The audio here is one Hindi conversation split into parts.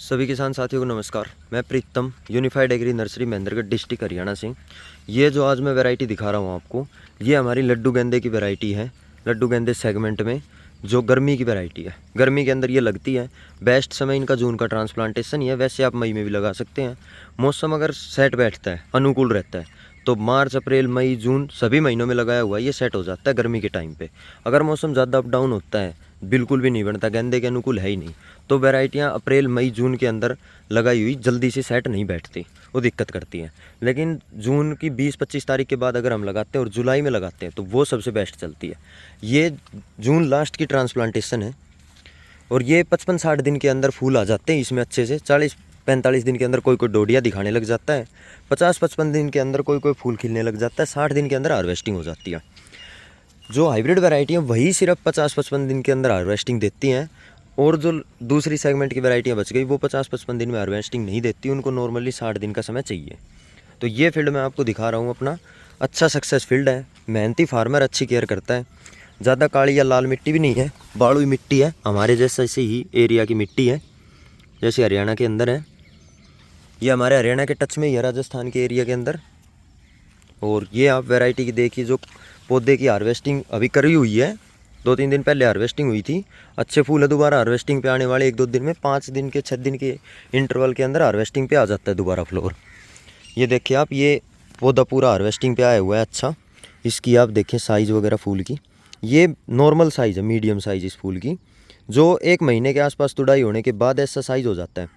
सभी किसान साथियों को नमस्कार। मैं Pritam, unified agri nursery Mahendragarh district Haryana से। ये जो आज मैं वैरायटी दिखा रहा हूँ आपको, ये हमारी लड्डू गेंदे की वैरायटी है। लड्डू गेंदे सेगमेंट में जो गर्मी की वैरायटी है, गर्मी के अंदर ये लगती है। बेस्ट समय इनका जून का ट्रांसप्लांटेशन ही है, वैसे आप मई में भी लगा सकते हैं। मौसम अगर सेट बैठता है, अनुकूल रहता है, तो मार्च, अप्रैल, मई, जून सभी महीनों में लगाया हुआ ये सेट हो जाता है गर्मी के टाइम पे। अगर मौसम ज़्यादा अप डाउन होता है, बिल्कुल भी नहीं बनता, गेंदे के अनुकूल है ही नहीं, तो वैरायटियाँ अप्रैल, मई, जून के अंदर लगाई हुई जल्दी से सेट नहीं बैठती, वो दिक्कत करती हैं। लेकिन जून की 20-25 तारीख के बाद अगर हम लगाते हैं और जुलाई में लगाते हैं तो वो सबसे बेस्ट चलती है। ये जून लास्ट की ट्रांसप्लांटेशन है और ये 55-60 दिन के अंदर फूल आ जाते हैं इसमें अच्छे से। 40-45 दिन के अंदर कोई कोई डोडियाँ दिखाने लग जाता है। 50-55 दिन के अंदर कोई कोई फूल खिलने लग जाता है। 60 दिन के अंदर हार्वेस्टिंग हो जाती है। जो हाइब्रिड वैरायटी है वही सिर्फ 50-55 दिन के अंदर हार्वेस्टिंग देती हैं, और जो दूसरी सेगमेंट की वैरायटियाँ बच गई वो 50-55 दिन में हार्वेस्टिंग नहीं देती, उनको नॉर्मली 60 दिन का समय चाहिए। तो ये फील्ड मैं आपको दिखा रहा हूँ अपना, अच्छा सक्सेस फील्ड है। मेहनती फार्मर अच्छी केयर करता है। ज़्यादा काली या लाल मिट्टी भी नहीं है, बालुई मिट्टी है, हमारे जैसे ही एरिया की मिट्टी है, जैसे हरियाणा के अंदर है। ये हमारे हरियाणा के टच में ही है, राजस्थान के एरिया के अंदर। और ये आप वैरायटी की देखिए, जो पौधे की हार्वेस्टिंग अभी करी हुई है, 2-3 दिन पहले हार्वेस्टिंग हुई थी। अच्छे फूल है, दोबारा हार्वेस्टिंग पे आने वाले 1-2 दिन में, 5 दिन के 6 दिन के इंटरवल के अंदर हार्वेस्टिंग पे आ जाता है दोबारा फ्लोर। ये देखिए आप, ये पौधा पूरा हार्वेस्टिंग पे आया हुआ है। अच्छा, इसकी आप देखें साइज़ वगैरह फूल की, ये नॉर्मल साइज़ है, मीडियम साइज़ इस फूल की, जो 1 महीने के आसपास तुड़ाई होने के बाद ऐसा साइज़ हो जाता है।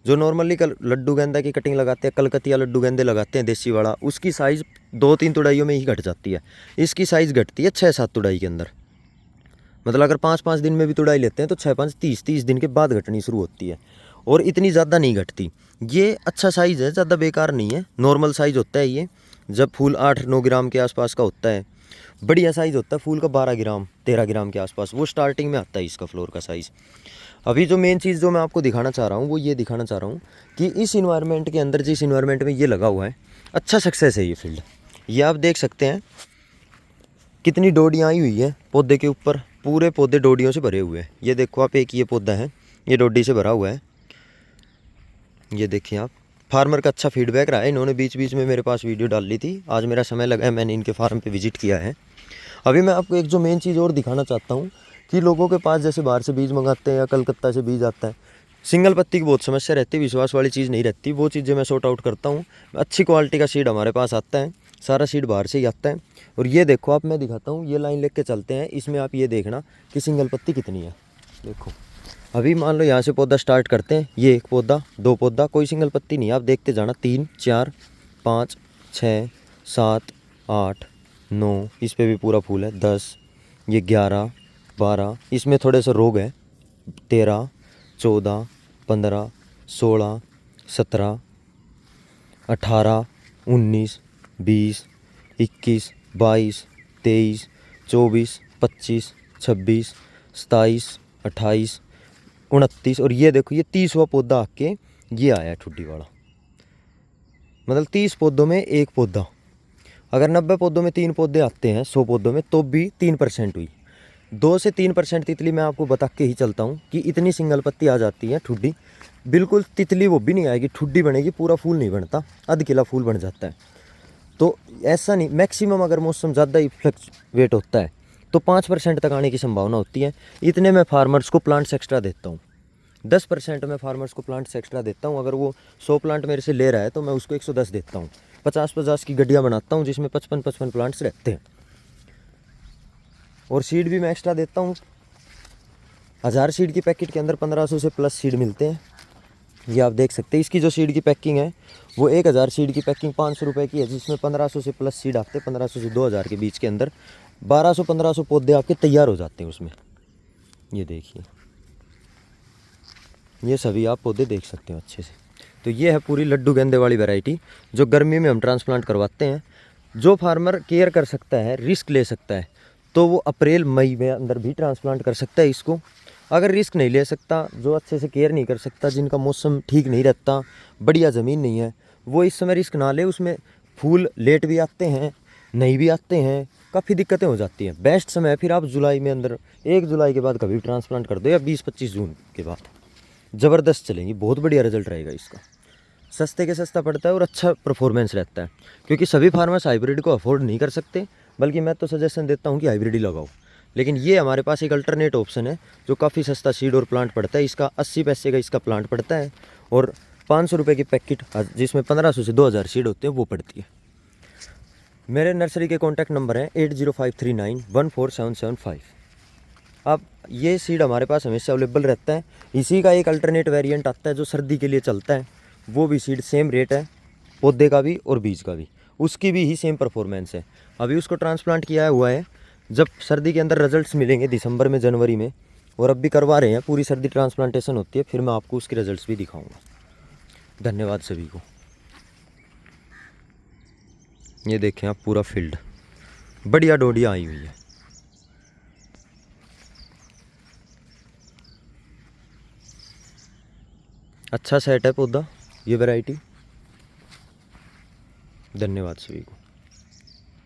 जो नॉर्मली लड्डू गेंदा की कटिंग लगाते हैं, कलकतिया लड्डू गेंदे लगाते हैं देसी वाला, उसकी साइज़ 2-3 तुड़ाइयों में ही घट जाती है। इसकी साइज़ घटती है 6-7 तुड़ाई के अंदर। मतलब अगर 5-5 दिन में भी तुड़ाई लेते हैं तो 6-5 30 दिन के बाद घटनी शुरू होती है, और इतनी ज़्यादा नहीं घटती। ये अच्छा साइज़ है, ज़्यादा बेकार नहीं है, नॉर्मल साइज़ होता है ये। जब फूल 8-9 ग्राम के आसपास का होता है, बढ़िया साइज़ होता है फूल का 12 ग्राम 13 ग्राम के आसपास, वो स्टार्टिंग में आता है इसका फ्लोर का साइज़। अभी जो मेन चीज़ जो मैं आपको दिखाना चाह रहा हूँ वो ये दिखाना चाह रहा हूँ कि इस इन्वायरमेंट के अंदर, जिस इन्वायरमेंट में ये लगा हुआ है, अच्छा सक्सेस है ये फील्ड। ये आप देख सकते हैं कितनी डोडियाँ आई हुई है पौधे के ऊपर, पूरे पौधे डोडियों से भरे हुए हैं। ये देखो आप, एक ये पौधा है, ये डोडी से भरा हुआ है। ये देखिए आप, फार्मर का अच्छा फीडबैक रहा है। इन्होंने बीच बीच में मेरे पास वीडियो डाल ली थी, आज मेरा समय लगा है, मैंने इनके फार्म पे विजिट किया है। अभी मैं आपको एक जो मेन चीज़ और दिखाना चाहता हूँ कि लोगों के पास जैसे बाहर से बीज मंगाते हैं या कलकत्ता से बीज आता है, सिंगल पत्ती की बहुत समस्या रहती है, विश्वास वाली चीज़ नहीं रहती। वो चीज़ें मैं सॉर्ट आउट करता हूँ। अच्छी क्वालिटी का सीड हमारे पास आता है, सारा सीड बाहर से ही आता है। और ये देखो आप, मैं दिखाता हूँ, ये लाइन लेके के चलते हैं, इसमें आप ये देखना कि सिंगल पत्ती कितनी है। देखो अभी मान लो यहाँ से पौधा स्टार्ट करते हैं, ये 1 पौधा 2 पौधा, कोई सिंगल पत्ती नहीं है। आप देखते जाना, 3 4 5 6 7 8 9, इस पे भी पूरा फूल है, 10, ये 11 12, इसमें थोड़े से रोग है, 13 14 15 16 17 18 19 20 21 22 23 24 25 26 27 28 29, और ये देखो ये 30वां पौधा आके ये आया है ठुड्डी वाला। मतलब 30 पौधों में 1 पौधा। अगर 90 पौधों में 3 पौधे आते हैं 100 पौधों में, तो भी 3% हुई। 2 से 3% तितली मैं आपको बता के ही चलता हूँ कि इतनी सिंगल पत्ती आ जाती है ठुड्डी। बिल्कुल तितली वो भी नहीं आएगी, ठुड्डी बनेगी, पूरा फूल नहीं बनता, आध किला फूल बन जाता है। तो ऐसा नहीं, मैक्सिमम अगर मौसम ज़्यादा ही फ्लक्चुएट होता है तो 5% तक आने की संभावना होती है। इतने मैं फार्मर्स को प्लांट्स एक्स्ट्रा देता हूँ। 10% मैं फार्मर्स को प्लांट्स एक्स्ट्रा देता हूँ। अगर वो 100 प्लांट मेरे से ले रहा है तो मैं उसको 110 देता हूँ। 50-50 की गड्डियाँ बनाता हूँ जिसमें 55-55 प्लांट्स रहते हैं। और सीड भी मैं एक्स्ट्रा देता हूँ। 1000 सीड की पैकेट के अंदर 1500 से प्लस सीड मिलते हैं। ये आप देख सकते हैं, इसकी जो सीड की पैकिंग है वो 1000 सीड की पैकिंग 500 रुपये की है, जिसमें 1500 से प्लस सीड आते हैं। 1500 से 2000 के बीच के अंदर 1200-1500 पौधे आपके तैयार हो जाते हैं उसमें। ये देखिए, ये सभी आप पौधे देख सकते हो अच्छे से। तो ये है पूरी लड्डू गेंदे वाली वैरायटी, जो गर्मी में हम ट्रांसप्लांट करवाते हैं। जो फार्मर केयर कर सकता है, रिस्क ले सकता है, तो वो अप्रैल मई में अंदर भी ट्रांसप्लांट कर सकता है इसको। अगर रिस्क नहीं ले सकता, जो अच्छे से केयर नहीं कर सकता, जिनका मौसम ठीक नहीं रहता, बढ़िया ज़मीन नहीं है, वो इस समय रिस्क ना ले। उसमें फूल लेट भी आते हैं, नहीं भी आते हैं, काफ़ी दिक्कतें हो जाती हैं। बेस्ट समय फिर आप जुलाई में अंदर, 1 जुलाई के बाद कभी भी ट्रांसप्लांट कर दो, या 20-25 जून के बाद। ज़बरदस्त चलेंगी, बहुत बढ़िया रिजल्ट रहेगा इसका। सस्ते के सस्ता पड़ता है और अच्छा परफॉर्मेंस रहता है, क्योंकि सभी फार्मर्स हाइब्रिड को अफोर्ड नहीं कर सकते, बल्कि मैं तो सजेशन देता हूँ कि हाइब्रिड ही लगाओ। लेकिन ये हमारे पास एक अल्टरनेट ऑप्शन है जो काफ़ी सस्ता सीड और प्लांट पड़ता है। इसका 80 पैसे का इसका प्लांट पड़ता है और 500 रुपये की पैकेट जिसमें 1500 से 2000 सीड होते हैं वो पड़ती है। मेरे नर्सरी के कॉन्टैक्ट नंबर हैं 8053914775। अब ये सीड हमारे पास हमेशा अवेलेबल रहता है। इसी का एक अल्टरनेट वेरिएंट आता है जो सर्दी के लिए चलता है, वो भी सीड सेम रेट है, पौधे का भी और बीज का भी, उसकी भी ही सेम परफॉर्मेंस है। अभी उसको ट्रांसप्लांट किया हुआ है, जब सर्दी के अंदर रिजल्ट्स मिलेंगे दिसंबर में, जनवरी में, और अब भी करवा रहे हैं, पूरी सर्दी ट्रांसप्लांटेशन होती है, फिर मैं आपको उसके रिजल्ट्स भी दिखाऊंगा। धन्यवाद सभी को। ये देखें आप, पूरा फील्ड बढ़िया डोडियाँ आई हुई है। अच्छा सेट है पौधा, ये वैरायटी। धन्यवाद सभी को।